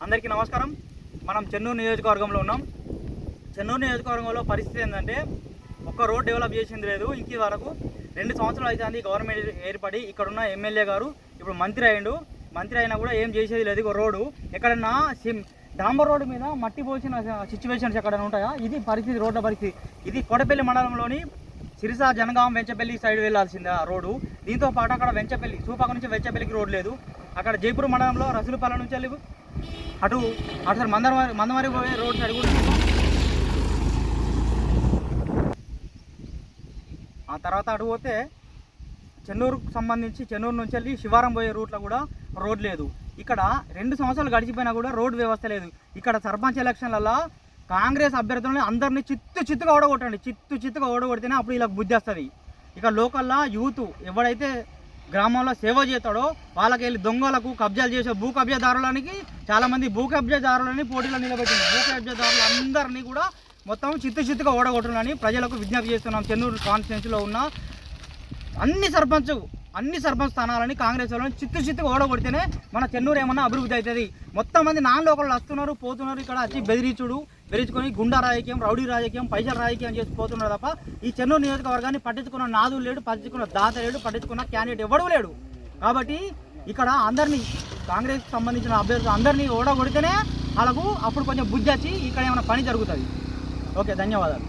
అందరికీ నమస్కారం. మనం చెన్నూరు నియోజకవర్గంలో ఉన్నాం. చెన్నూరు నియోజకవర్గంలో పరిస్థితి ఏంటంటే ఒక్క రోడ్ డెవలప్ చేసింది లేదు. ఇంక వరకు 2 సంవత్సరాలు అవుతుంది గవర్నమెంట్ ఏర్పడి. ఇక్కడున్న ఎమ్మెల్యే గారు ఇప్పుడు మంత్రి అయ్యిండు. మంత్రి అయినా కూడా ఏం చేసేది లేదు. రోడ్డు ఎక్కడన్నా డాంబర్ రోడ్డు మీద మట్టి పోసిన సిచ్యువేషన్స్ ఎక్కడైనా ఉంటాయా? ఇది పరిస్థితి, రోడ్ల పరిస్థితి. ఇది కొడపల్లి మండలంలోని సిరిస జనగాం వెంచపల్లి సైడ్ వెళ్లాల్సిందే ఆ రోడ్డు. దీంతో పాటు అక్కడ వెంచపల్లి సూపాక నుంచి వెంచపల్లికి రోడ్ లేదు. అక్కడ జైపూర్ మండలంలో రసూలుపాలెం నుంచి వెళ్ళి అటు సైడ్ మందమరి పోయే రోడ్ సైడ్ కూడా. ఆ తర్వాత అటు పోతే చెన్నూరుకు సంబంధించి చెన్నూరు నుంచి వెళ్ళి శివారం పోయే రూట్లో కూడా రోడ్ లేదు. ఇక్కడ 2 సంవత్సరాలు గడిచిపోయినా కూడా రోడ్డు వ్యవస్థ లేదు. ఇక్కడ సర్పంచ్ ఎలక్షన్లలో కాంగ్రెస్ అభ్యర్థులని అందరినీ చిత్తుగా ఓడగొట్టండి. చిత్తుగా ఓడగొడితేనే అప్పుడు ఇలా బుద్ధి వస్తుంది. ఇక లోకల్లో యూత్ ఎవడైతే గ్రామంలో సేవ చేస్తాడో వాళ్ళకి వెళ్ళి దొంగలకు కబ్జాలు చేసే భూ కబ్జాదారులకి చాలామంది భూ కబ్జాదారులని పోటీలో నిలబెట్టింది. భూ కబ్జాదారులు అందరినీ కూడా మొత్తం చిత్తుగా ఓడగొట్టాలని ప్రజలకు విజ్ఞప్తి చేస్తున్నాం. చెన్నూరు కాన్స్టిట్యున్సీలో ఉన్న అన్ని సర్పంచ్ స్థానాలని కాంగ్రెస్ వాళ్ళని చిత్తుగా ఓడగొడితేనే మన చెన్నూరు ఏమన్నా అభివృద్ధి అవుతుంది. మొత్తం మంది నాన్ లోకల్ వస్తున్నారు, పోతున్నారు. ఇక్కడ వచ్చి బెదిరించుకొని గుండా రాజకీయం, రౌడీ రాజకీయం, పైసల రాజకీయం చేసి పోతున్నారు తప్ప ఈ చెన్నూరు నియోజకవర్గాన్ని పట్టించుకున్న నాదులు లేడు, పట్టించుకున్న దాత లేడు, పట్టించుకున్న క్యాండిడేట్ ఎవడూ లేడు. కాబట్టి ఇక్కడ అందరినీ కాంగ్రెస్కి సంబంధించిన అభ్యర్థులు అందరినీ ఓడగొడితేనే వాళ్ళకు అప్పుడు కొంచెం బుద్ధి వచ్చి ఇక్కడ ఏమైనా పని జరుగుతుంది. ఓకే, ధన్యవాదాలు.